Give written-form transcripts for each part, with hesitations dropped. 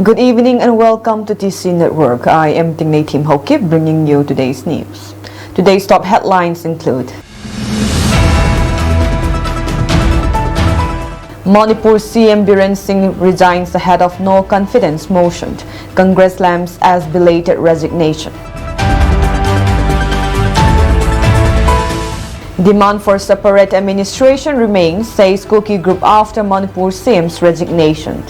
Good evening and welcome to TC Network. I am Tingnay Tim Hokip bringing you today's news. Today's top headlines include Manipur CM Biren Singh resigns ahead of no confidence motion. Congress slams as belated resignation. Demand for separate administration remains, says Kuki Group after Manipur CM's resignation.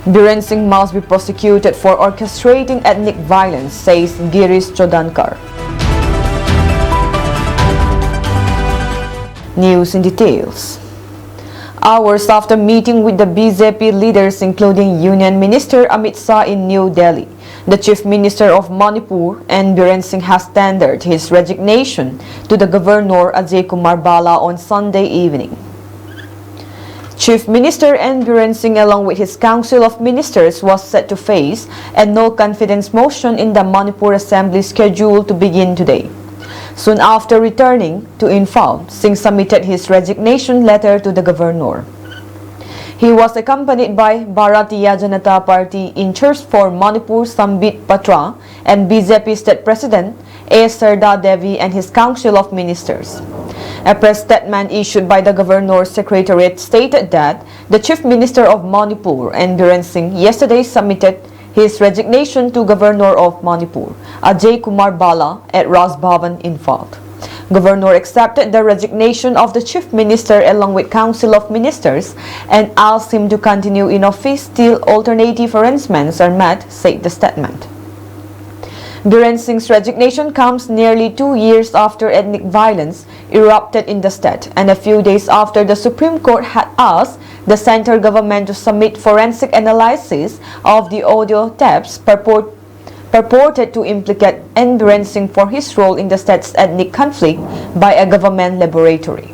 Biren Singh must be prosecuted for orchestrating ethnic violence, says Girish Chodankar. News in details. Hours after meeting with the BJP leaders including Union Minister Amit Shah in New Delhi, the Chief Minister of Manipur N. Biren Singh has tendered his resignation to the Governor Ajay Kumar Bala on Sunday evening. Chief Minister N. Biren Singh along with his Council of Ministers was set to face a no-confidence motion in the Manipur Assembly scheduled to begin today. Soon after returning to Imphal, Singh submitted his resignation letter to the Governor. He was accompanied by Bharatiya Janata Party in charge for Manipur Sambit Patra and BJP State President A. Sarda Devi and his Council of Ministers. A press statement issued by the Governor's Secretariat stated that the Chief Minister of Manipur N. Biren Singh yesterday submitted his resignation to Governor of Manipur Ajay Kumar Bala at Raj Bhavan in Imphal. Governor accepted the resignation of the Chief Minister along with Council of Ministers and asked him to continue in office till alternative arrangements are met, said the statement. Biren Singh's resignation comes nearly 2 years after ethnic violence erupted in the state and a few days after the Supreme Court had asked the central government to submit forensic analysis of the audio tapes purported to implicate N. Biren Singh for his role in the state's ethnic conflict by a government laboratory.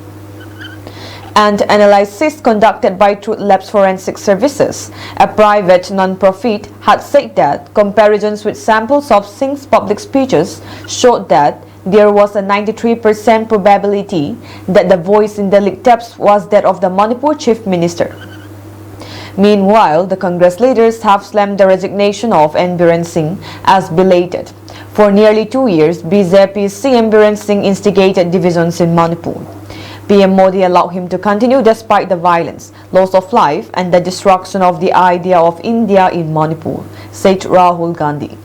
And analysis conducted by Truth Labs Forensic Services, a private non-profit, had said that comparisons with samples of Singh's public speeches showed that there was a 93% probability that the voice in the leaked tapes was that of the Manipur Chief Minister. Meanwhile, the Congress leaders have slammed the resignation of N. Biren Singh as belated. For nearly 2 years, BJP's CM Biren Singh instigated divisions in Manipur. PM Modi allowed him to continue despite the violence, loss of life and the destruction of the idea of India in Manipur, said Rahul Gandhi.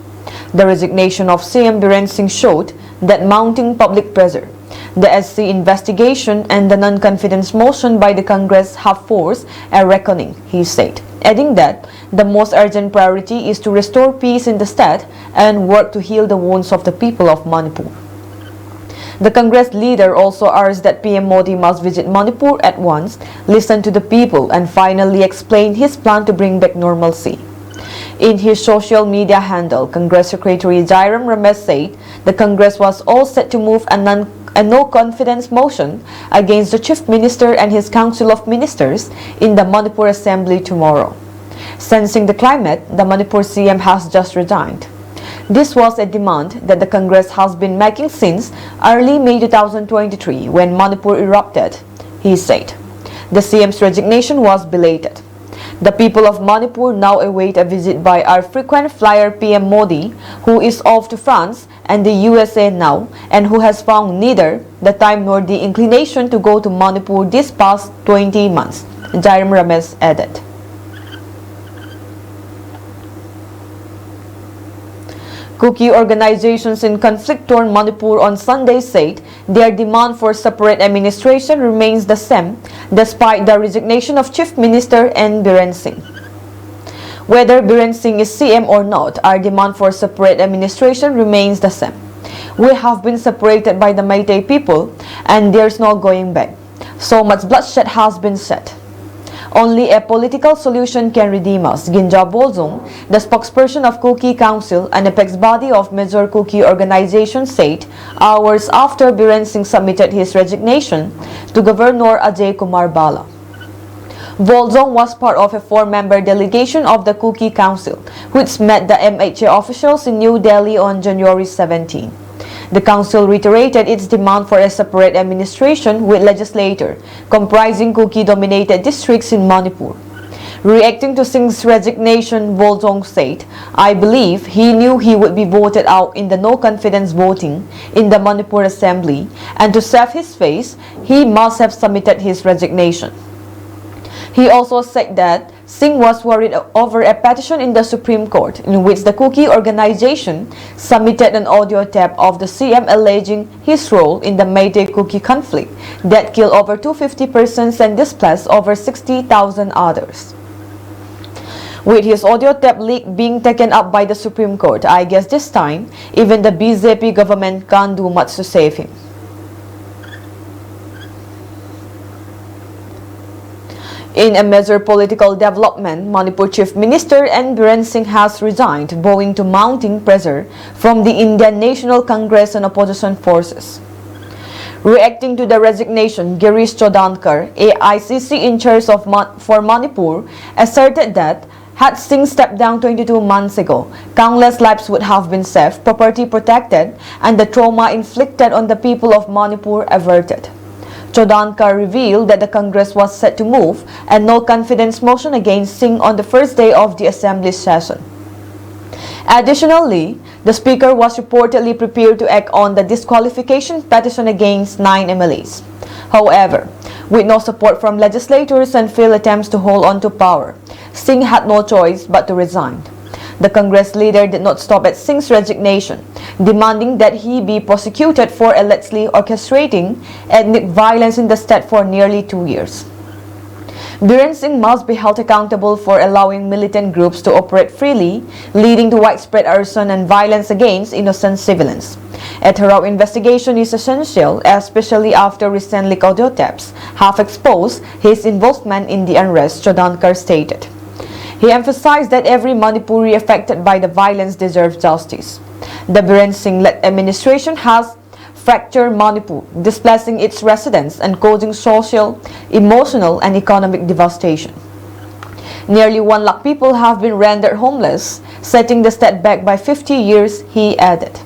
The resignation of CM Biren Singh showed that mounting public pressure, the SC investigation and the non-confidence motion by the Congress have forced a reckoning, he said, adding that the most urgent priority is to restore peace in the state and work to heal the wounds of the people of Manipur. The Congress leader also urged that PM Modi must visit Manipur at once, listen to the people and finally explain his plan to bring back normalcy. In his social media handle, Congress Secretary Jairam Ramesh said the Congress was all set to move a no-confidence motion against the Chief Minister and his Council of Ministers in the Manipur Assembly tomorrow. Sensing the climate, the Manipur CM has just resigned. This was a demand that the Congress has been making since early May 2023 when Manipur erupted, he said. The CM's resignation was belated. The people of Manipur now await a visit by our frequent flyer PM Modi, who is off to France and the USA now and who has found neither the time nor the inclination to go to Manipur this past 20 months, Jairam Ramesh added. Kuki organizations in conflict-torn Manipur on Sunday said their demand for separate administration remains the same despite the resignation of Chief Minister N. Biren Singh. Whether Biren Singh is CM or not, our demand for separate administration remains the same. We have been separated by the Meitei people and there's no going back. So much bloodshed has been shed. Only a political solution can redeem us, Ginja Bolzong, the spokesperson of Kuki Council, an apex body of major Kuki organization, said hours after Biren Singh submitted his resignation to Governor Ajay Kumar Bala. Bolzong was part of a 4-member delegation of the Kuki Council, which met the MHA officials in New Delhi on January 17. The council reiterated its demand for a separate administration with legislature comprising Kuki-dominated districts in Manipur. Reacting to Singh's resignation, Boltong said, "I believe he knew he would be voted out in the no-confidence voting in the Manipur Assembly, and to save his face, he must have submitted his resignation." He also said that Singh was worried over a petition in the Supreme Court in which the Kuki organization submitted an audio tape of the CM alleging his role in the Meitei-Kuki conflict that killed over 250 persons and displaced over 60,000 others. With his audio tape leak being taken up by the Supreme Court, I guess this time, even the BJP government can't do much to save him. In a major political development, Manipur Chief Minister N. Biren Singh has resigned, owing to mounting pressure from the Indian National Congress and opposition forces. Reacting to the resignation, Girish Chodankar, AICC in charge for Manipur, asserted that had Singh stepped down 22 months ago, countless lives would have been saved, property protected, and the trauma inflicted on the people of Manipur averted. Chodankar revealed that the Congress was set to move a no-confidence motion against Singh on the first day of the Assembly session. Additionally, the Speaker was reportedly prepared to act on the disqualification petition against 9 MLAs. However, with no support from legislators and failed attempts to hold on to power, Singh had no choice but to resign. The Congress leader did not stop at Singh's resignation, demanding that he be prosecuted for allegedly orchestrating ethnic violence in the state for nearly 2 years. Biren Singh must be held accountable for allowing militant groups to operate freely, leading to widespread arson and violence against innocent civilians. A thorough investigation is essential, especially after recent leaked audio tapes have exposed his involvement in the unrest, Chodankar stated. He emphasized that every Manipuri affected by the violence deserves justice. The Biren Singh-led administration has fractured Manipur, displacing its residents and causing social, emotional, and economic devastation. Nearly 1 lakh people have been rendered homeless, setting the state back by 50 years, he added.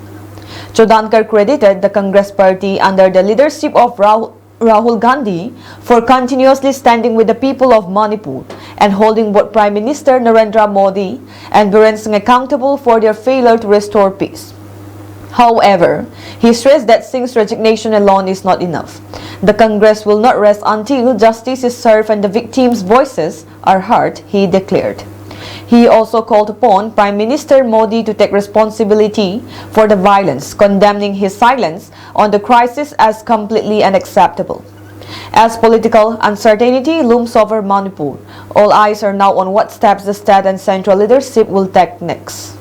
Chodankar credited the Congress party under the leadership of Rahul Gandhi for continuously standing with the people of Manipur and holding both Prime Minister Narendra Modi and Biren Singh accountable for their failure to restore peace. However, he stressed that Singh's resignation alone is not enough. The Congress will not rest until justice is served and the victims' voices are heard, he declared. He also called upon Prime Minister Modi to take responsibility for the violence, condemning his silence on the crisis as completely unacceptable. As political uncertainty looms over Manipur, all eyes are now on what steps the state and central leadership will take next.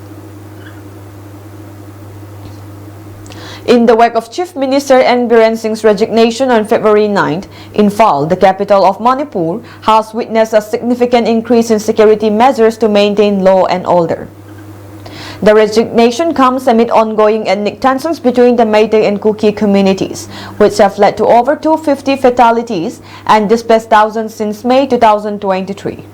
In the wake of Chief Minister N. Biren Singh's resignation on February 9, Imphal, the capital of Manipur, has witnessed a significant increase in security measures to maintain law and order. The resignation comes amid ongoing ethnic tensions between the Meitei and Kuki communities, which have led to over 250 fatalities and displaced thousands since May 2023.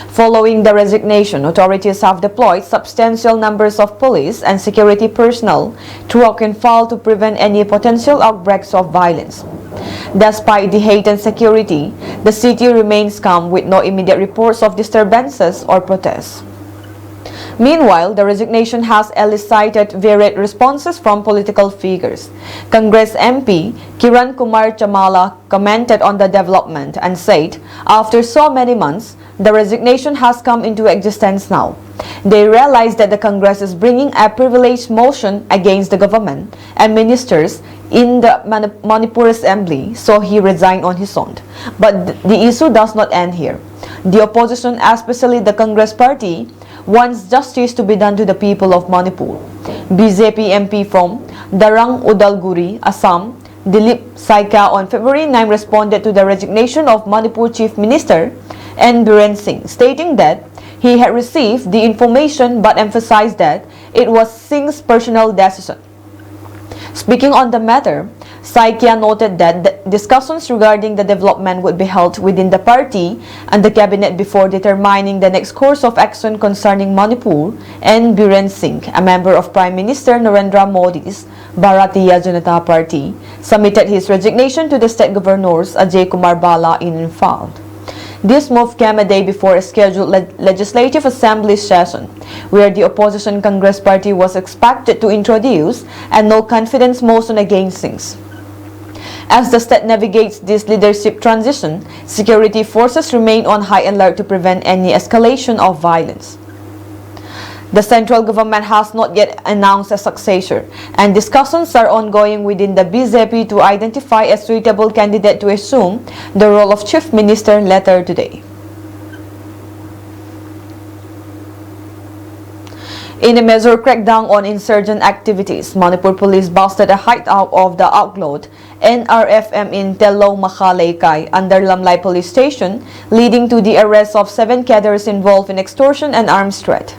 Following the resignation, authorities have deployed substantial numbers of police and security personnel throughout Imphal to prevent any potential outbreaks of violence. Despite the heightened security, the city remains calm with no immediate reports of disturbances or protests. Meanwhile, the resignation has elicited varied responses from political figures. Congress MP Kiran Kumar Chamala commented on the development and said, "After so many months, the resignation has come into existence now. They realize that the Congress is bringing a privilege motion against the government and ministers in the Manipur Assembly, so he resigned on his own. But the issue does not end here. The opposition, especially the Congress party, wants justice to be done to the people of Manipur." BJP MP from Darang Udalguri, Assam, Dilip Saika on February 9 responded to the resignation of Manipur Chief Minister N. Biren Singh, stating that he had received the information but emphasized that it was Singh's personal decision. Speaking on the matter, Saikia noted that the discussions regarding the development would be held within the party and the cabinet before determining the next course of action concerning Manipur, and Biren Singh, a member of Prime Minister Narendra Modi's Bharatiya Janata Party, submitted his resignation to the state governors Ajay Kumar Bala in Imphal. This move came a day before a scheduled legislative assembly session, where the opposition Congress Party was expected to introduce a no-confidence motion against Singh. As the state navigates this leadership transition, security forces remain on high alert to prevent any escalation of violence. The central government has not yet announced a successor, and discussions are ongoing within the BJP to identify a suitable candidate to assume the role of chief minister later today. In a major crackdown on insurgent activities, Manipur police busted a hideout of the outlawed NRFM in Tello Makhalaikai under Lamlai police station, leading to the arrest of 7 cadres involved in extortion and arms threat.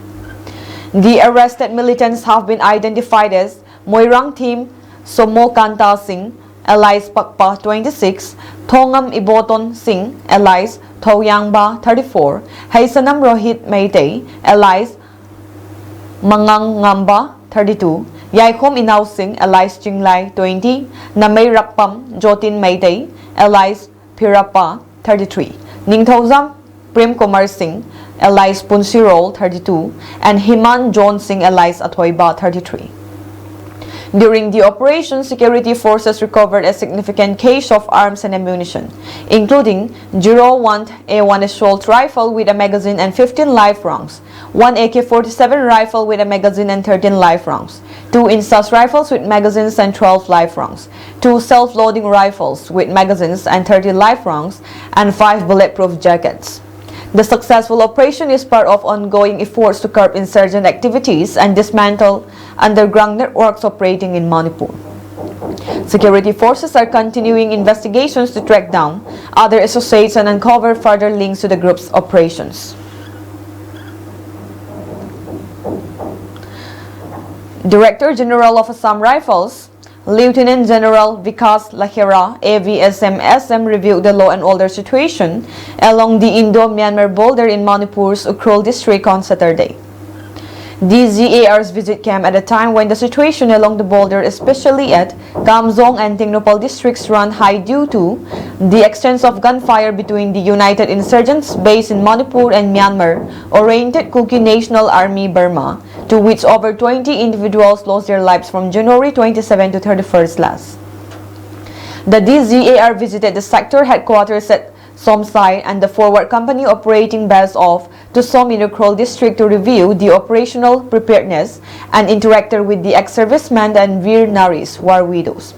The arrested militants have been identified as Moirang Team Somo Kanta Singh, alias Pakpa 26, Thongam Iboton Singh, alias Thoyangba 34, Haisanam Rohit Meitei, alias Mangang Ngamba 32, Yaikom Inaw Singh, alias Chinglai 20, Namay Rakpam Jotin Meitei, alias Pirapa 33, Ningthozam Prem Kumar Singh, alias Punsirol 32, and Himan John Singh, alias Atoiba 33. During the operation, security forces recovered a significant cache of arms and ammunition, including 01 A1 assault rifle with a magazine and 15 live rounds, 1 AK-47 rifle with a magazine and 13 live rounds, 2 Insas rifles with magazines and 12 live rounds, 2 self-loading rifles with magazines and 30 live rounds, and 5 bulletproof jackets. The successful operation is part of ongoing efforts to curb insurgent activities and dismantle underground networks operating in Manipur. Security forces are continuing investigations to track down other associates and uncover further links to the group's operations. Director General of Assam Rifles, Lieutenant General Vikas Lahira, AVSM-SM, reviewed the law and order situation along the Indo-Myanmar border in Manipur's Ukhrul district on Saturday. DZAR's visit came at a time when the situation along the border, especially at Kamzong and Tingnopal districts, ran high due to the exchange of gunfire between the United Insurgents based in Manipur and Myanmar-oriented Kuki National Army Burma, to which over 20 individuals lost their lives from January 27 to 31st last. The DZAR visited the sector headquarters at Somsai and the forward company operating base of Tusom in Ukhrul district to review the operational preparedness and interacted with the ex-servicemen and Veer Naris, war widows.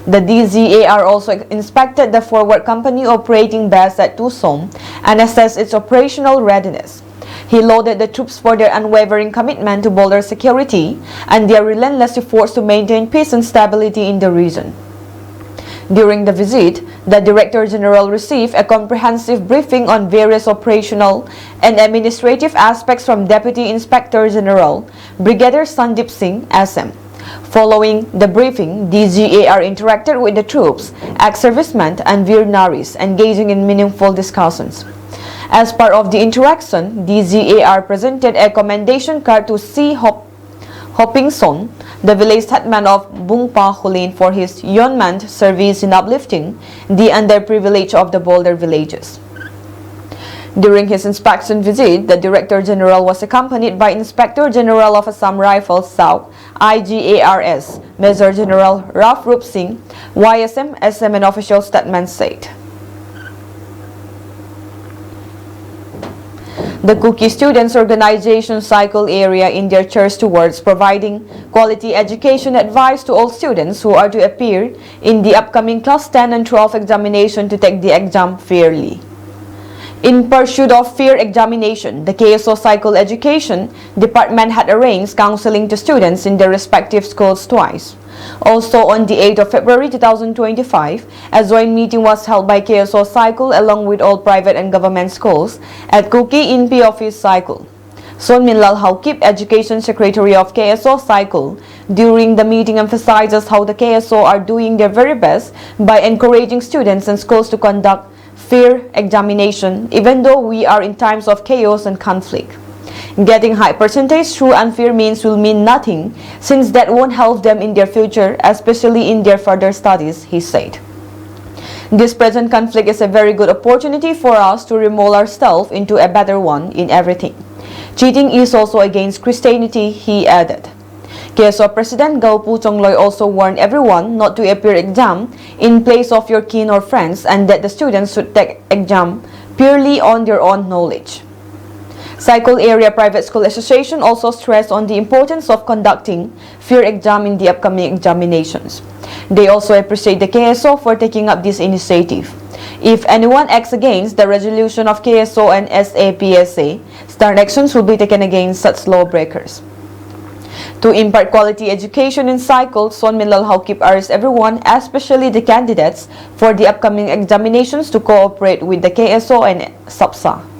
The DZAR also inspected the forward company operating base at Tusom and assessed its operational readiness. He lauded the troops for their unwavering commitment to border security and their relentless efforts to maintain peace and stability in the region. During the visit, the Director General received a comprehensive briefing on various operational and administrative aspects from Deputy Inspector General Brigadier Sandip Singh, SM. Following the briefing, DZAR interacted with the troops, ex-servicemen and Veer Naris, engaging in meaningful discussions. As part of the interaction, DZAR presented a commendation card to C. Hoping Son, the village headman of Bungpa Hulin, for his yeoman service in uplifting the underprivileged of the border villages. During his inspection visit, the Director General was accompanied by Inspector General of Assam Rifles South, IGARS, Major General Raf Rup Singh, YSM, SM, and official statement said. The Kuki Students Organization cycle area in their church towards providing quality education advice to all students who are to appear in the upcoming Class 10 and 12 examination to take the exam fairly. In pursuit of fair examination, the KSO Cycle Education Department had arranged counseling to students in their respective schools twice. Also, on the 8th of February 2025, a joint meeting was held by KSO Cycle along with all private and government schools at Kuki INP Office Cycle. Son Minlal Haukip, Education Secretary of KSO Cycle, during the meeting emphasizes how the KSO are doing their very best by encouraging students and schools to conduct fair examination even though we are in times of chaos and conflict. Getting high percentage through unfair means will mean nothing since that won't help them in their future, especially in their further studies, he said. This present conflict is a very good opportunity for us to remold ourselves into a better one in everything. Cheating is also against Christianity, he added. KSO President Gao Pu Chongloy also warned everyone not to appear exam in place of your kin or friends and that the students should take exam purely on their own knowledge. Cycle Area Private School Association also stressed on the importance of conducting fair exam in the upcoming examinations. They also appreciate the KSO for taking up this initiative. If anyone acts against the resolution of KSO and SAPSA, stern actions will be taken against such lawbreakers. To impart quality education in cycle, Son Minlal Haukip urged everyone, especially the candidates for the upcoming examinations, to cooperate with the KSO and SAPSA.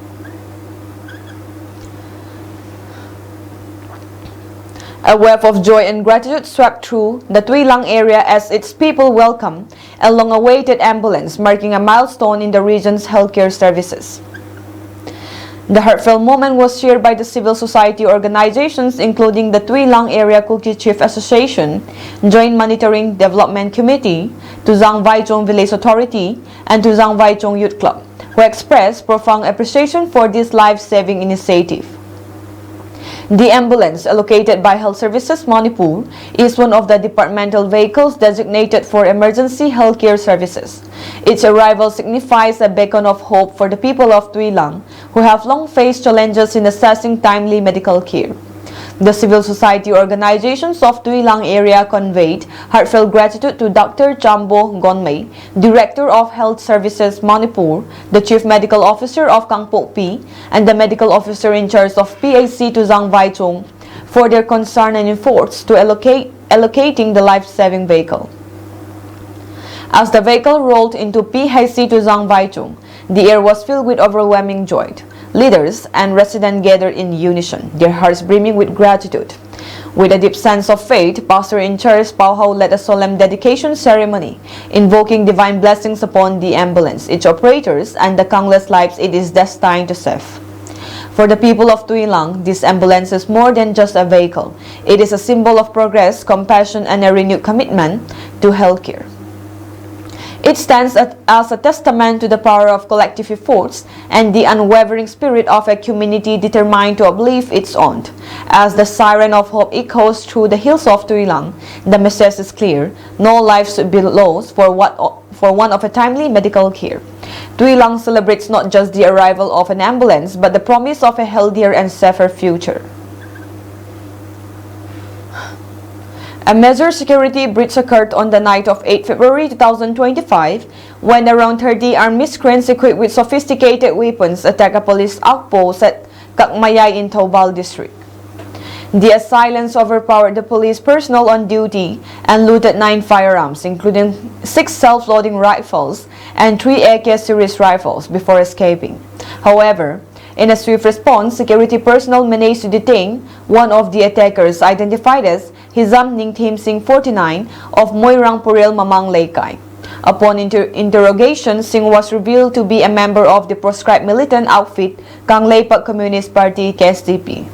A wave of joy and gratitude swept through the Tuilang area as its people welcomed a long-awaited ambulance, marking a milestone in the region's healthcare services. The heartfelt moment was shared by the civil society organizations including the Tuilang Area Kuki Chief Association, Joint Monitoring Development Committee, Tuzang Vaichong Village Authority, and Tuzang Vaichong Youth Club, who expressed profound appreciation for this life-saving initiative. The ambulance, allocated by Health Services Manipur, is one of the departmental vehicles designated for emergency healthcare services. Its arrival signifies a beacon of hope for the people of Tuilang, who have long faced challenges in accessing timely medical care. The civil society organizations of Tuilang area conveyed heartfelt gratitude to Dr. Chambo Gonmei, Director of Health Services Manipur, the Chief Medical Officer of Kangpokpi, and the Medical Officer in charge of PAC Tuzang Vaichong for their concern and efforts to allocating the life-saving vehicle. As the vehicle rolled into PAC Tuzang Vaichong, the air was filled with overwhelming joy. Leaders and residents gathered in unison, their hearts brimming with gratitude. With a deep sense of faith, Pastor in charge Pao Hao led a solemn dedication ceremony, invoking divine blessings upon the ambulance, its operators, and the countless lives it is destined to save. For the people of Tuilang, this ambulance is more than just a vehicle. It is a symbol of progress, compassion, and a renewed commitment to healthcare. It stands as a testament to the power of collective efforts and the unwavering spirit of a community determined to uplift its own. As the siren of hope echoes through the hills of Tuilang, the message is clear: no life should be lost for want of a timely medical care. Tuilang celebrates not just the arrival of an ambulance, but the promise of a healthier and safer future. A major security breach occurred on the night of 8 February 2025 when around 30 armed miscreants equipped with sophisticated weapons attacked a police outpost at Kakmayay in Taubal district. The assailants overpowered the police personnel on duty and looted 9 firearms, including 6 self-loading rifles and 3 AK series rifles, before escaping. However, in a swift response, security personnel managed to detain one of the attackers, identified as Hizam Ningthim Singh 49 of Moirang Puril Mamang Laikai. Upon interrogation, Singh was revealed to be a member of the proscribed militant outfit Kangleipak Communist Party KSDP.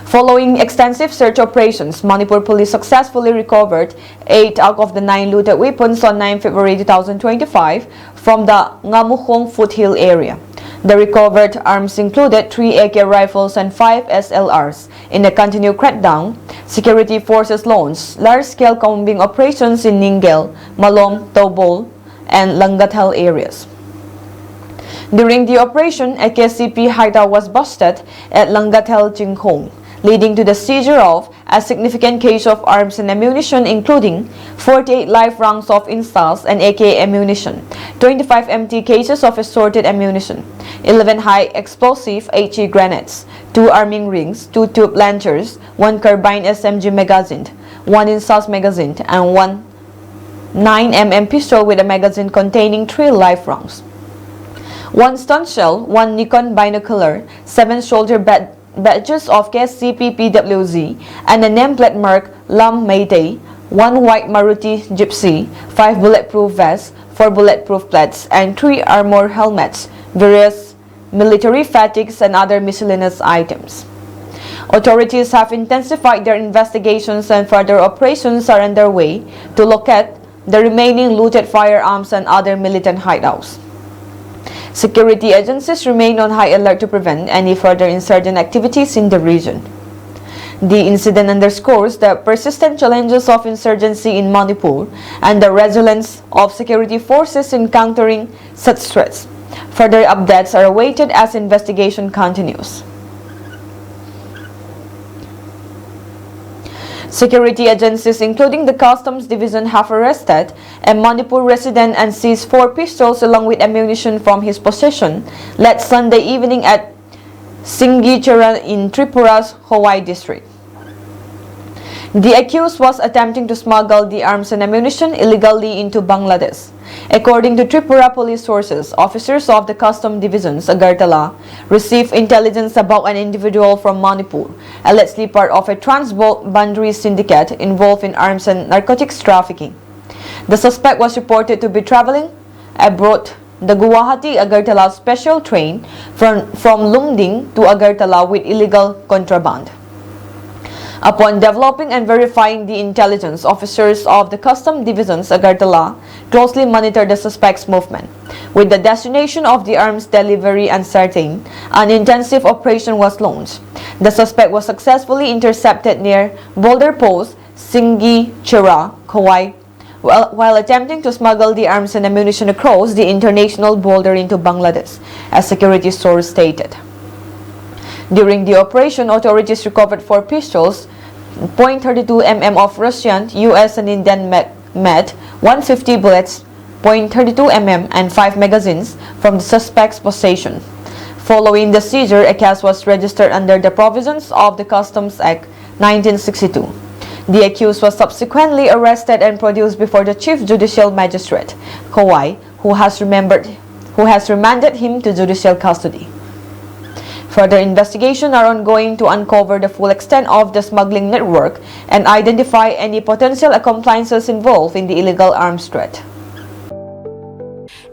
Following extensive search operations, Manipur police successfully recovered 8 out of the 9 looted weapons on 9 February 2025 from the Ngamukhong foothill area. The recovered arms included 3 AK rifles and 5 SLRs. In the continued crackdown, security forces launched large-scale combing operations in Ningel, Malom, Taubol, and Langathal areas. During the operation, a KCP hideout was busted at Langathal, Jinghong, leading to the seizure of a significant cache of arms and ammunition, including 48 live rounds of instals and AK ammunition, 25 empty cases of assorted ammunition, 11 high-explosive HE grenades, 2 arming rings, 2 tube launchers, 1 carbine SMG magazine, 1 instals magazine, and 1 9mm pistol with a magazine containing 3 live rounds, 1 stun shell, 1 Nikon binocular, 7 shoulder badges of KCP-PWZ and a nameplate marked Lam Mayday, 1 white Maruti Gypsy, 5 bulletproof vests, 4 bulletproof plates, and 3 armor helmets, various military fatigues, and other miscellaneous items. Authorities have intensified their investigations and further operations are underway to locate the remaining looted firearms and other militant hideouts. Security agencies remain on high alert to prevent any further insurgent activities in the region. The incident underscores the persistent challenges of insurgency in Manipur and the resilience of security forces in countering such threats. Further updates are awaited as investigation continues. Security agencies including the Customs Division have arrested a Manipur resident and seized 4 pistols along with ammunition from his possession late Sunday evening at Singichara in Tripura's Howai district. The accused was attempting to smuggle the arms and ammunition illegally into Bangladesh. According to Tripura police sources, officers of the Customs Divisions Agartala received intelligence about an individual from Manipur, allegedly part of a trans-boundary syndicate involved in arms and narcotics trafficking. The suspect was reported to be traveling aboard the Guwahati-Agartala special train from Lumding to Agartala with illegal contraband. Upon developing and verifying the intelligence, officers of the Customs Divisions Agartala closely monitored the suspect's movement. With the destination of the arms delivery uncertain, an intensive operation was launched. The suspect was successfully intercepted near Boulder Post, Singichara, Kauai, while attempting to smuggle the arms and ammunition across the international border into Bangladesh, a security source stated. During the operation, authorities recovered 4 pistols, .32 mm of Russian, US, and Indian made 150 bullets, .32 mm, and 5 magazines from the suspect's possession. Following the seizure, a case was registered under the provisions of the Customs Act 1962. The accused was subsequently arrested and produced before the Chief Judicial Magistrate, Kauai, who has remanded him to judicial custody. Further investigations are ongoing to uncover the full extent of the smuggling network and identify any potential accomplices involved in the illegal arms trade.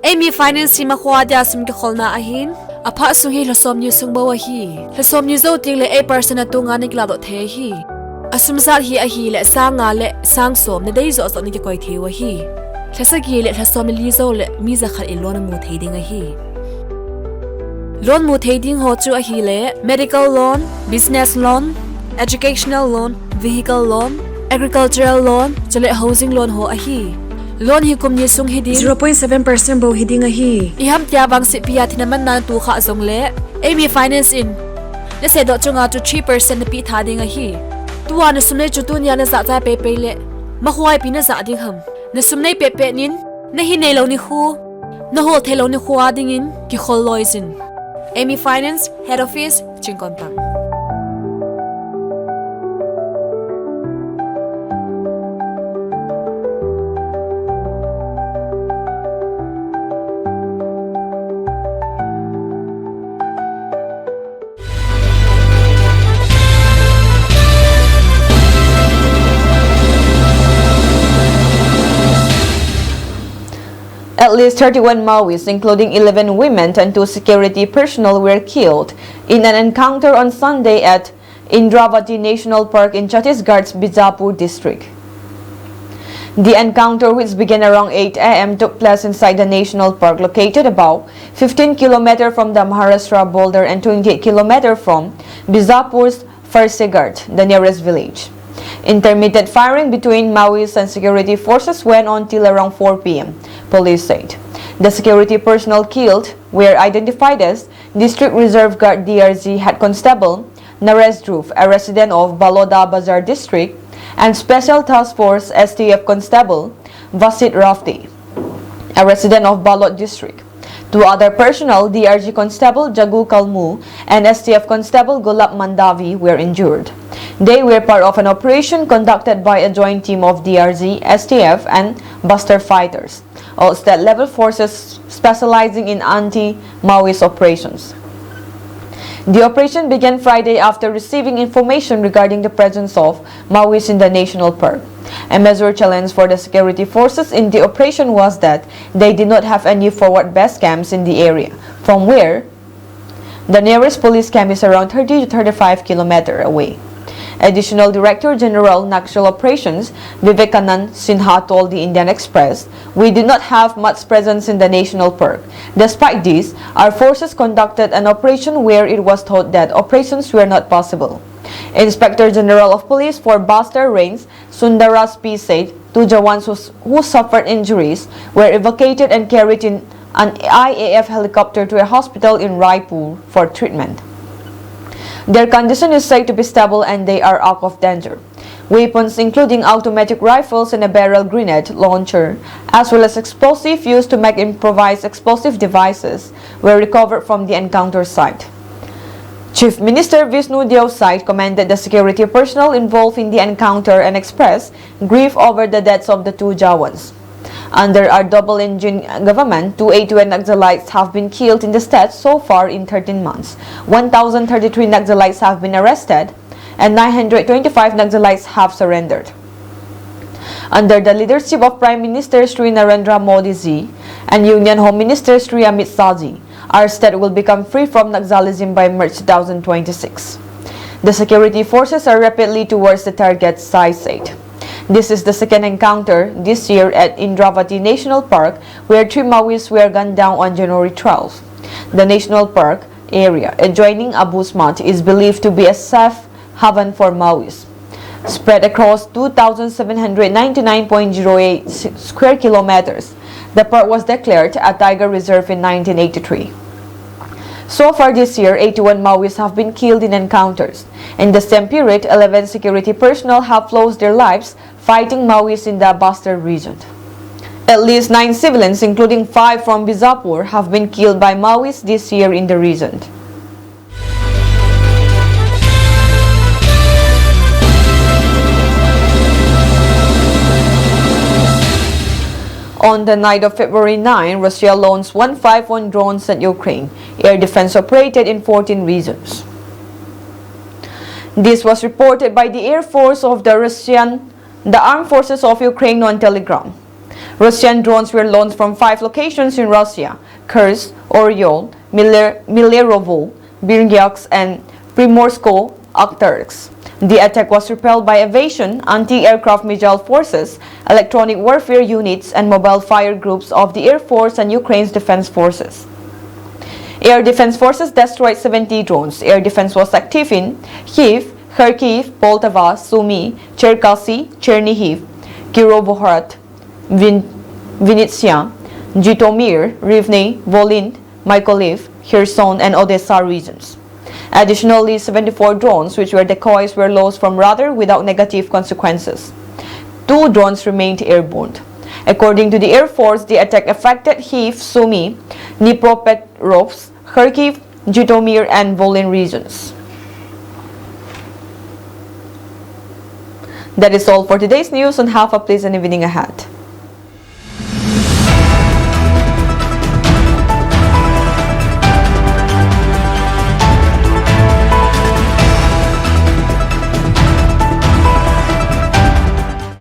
Amy finance si makhwada sum ke kholna ahin apha sunghi lasom nyu sungbawa hi lasom nyu zo ting le 8% atunga nikla do the hi asum sal hi ahi le sanga le sangsom ne dei zo so ni ke koi thewa hi thlasagi le thlasom li zo le mi za khal ilon mu theiding a hi loan mu theiding ho chu a hi le medical loan, business loan, educational loan, vehicle loan, agricultural loan, chale housing loan ho a hi loan hi kum ni sung hi ding 0.7% bo hi ding a hi iham tia bang si pia thinaman nan tu kha zong le Amy finance in le se do chunga to 3% pi tha ding a hi tuwa na sumne chu tu nya na za cha pe pe le ma khwai pi na za ding ham na sumne pe pe nin na hi nei lo ni khu na ho the lo ni khwa ding in ki khol loizin Amy Finance, Head Office, Chinkontang. At least 31 Maoists, including 11 women and 2 security personnel, were killed in an encounter on Sunday at Indravati National Park in Chhattisgarh's Bijapur district. The encounter, which began around 8 a.m., took place inside the national park located about 15 km from the Maharashtra border and 28 km from Bijapur's Farsegarh, the nearest village. Intermittent firing between Maoists and security forces went on till around 4 p.m., police said. The security personnel killed were identified as District Reserve Guard DRG Head Constable Naresh Dhruv, a resident of Baloda Bazar District, and Special Task Force STF Constable Vasit Rafti, a resident of Balot District. 2 other personnel, DRG Constable Jagu Kalmu and STF Constable Gulab Mandavi, were injured. They were part of an operation conducted by a joint team of DRG, STF, and Buster fighters, all state-level forces specializing in anti-Maoist operations. The operation began Friday after receiving information regarding the presence of Maoists in the national park. A major challenge for the security forces in the operation was that they did not have any forward base camps in the area, from where the nearest police camp is around 30 to 35 kilometers away. Additional Director General National Operations Vivekanand Sinha told the Indian Express, "We did not have much presence in the national park. Despite this, our forces conducted an operation where it was thought that operations were not possible." Inspector General of Police for Bastar Range Sundaras P said 2 Jawans who suffered injuries were evacuated and carried in an IAF helicopter to a hospital in Raipur for treatment. Their condition is said to be stable and they are out of danger. Weapons including automatic rifles and a barrel grenade launcher, as well as explosives used to make improvised explosive devices, were recovered from the encounter site. Chief Minister Vishnu Deo Sai commended the security personnel involved in the encounter and expressed grief over the deaths of the 2 Jawans. Under our double-engine government, 281 Naxalites have been killed in the state so far in 13 months. 1,033 Naxalites have been arrested and 925 Naxalites have surrendered. Under the leadership of Prime Minister Sri Narendra Modi ji and Union Home Minister Sri Amit Shah ji, our state will become free from Naxalism by March 2026. The security forces are rapidly towards the target, Sai said. This is the second encounter this year at Indravati National Park, where 3 Maoists were gunned down on January 12. The national park area adjoining Abu Smat is believed to be a safe haven for Maoists. Spread across 2,799.08 square kilometers, the park was declared a tiger reserve in 1983. So far this year, 81 Maoists have been killed in encounters. In the same period, 11 security personnel have lost their lives fighting Maoists in the Bastar region. At least 9 civilians, including 5 from Bijapur, have been killed by Maoists this year in the region. On the night of February 9, Russia launched 151 drones at Ukraine. Air defense operated in 14 regions. This was reported by the Air Force of the Armed Forces of Ukraine on Telegram. Russian drones were launched from 5 locations in Russia: Kursk, Oryol, Milerovo, Birnyansk, and Primorsko-Akhtarsk. The attack was repelled by aviation, anti-aircraft missile forces, electronic warfare units, and mobile fire groups of the Air Force and Ukraine's defense forces. Air defense forces destroyed 70 drones. Air defense was active in Kyiv, Kharkiv, Poltava, Sumy, Cherkasy, Chernihiv, Kirovohrad, Vinnytsia, Zhytomyr, Rivne, Volyn, Mykolaiv, Kherson, and Odessa regions. Additionally, 74 drones, which were decoys, were lost from radar without negative consequences. 2 drones remained airborne. According to the Air Force, the attack affected Kyiv, Sumy, Dnipropetrovsk, Kharkiv, Zhytomyr, and Volyn regions. That is all for today's news, and have a pleasant evening ahead.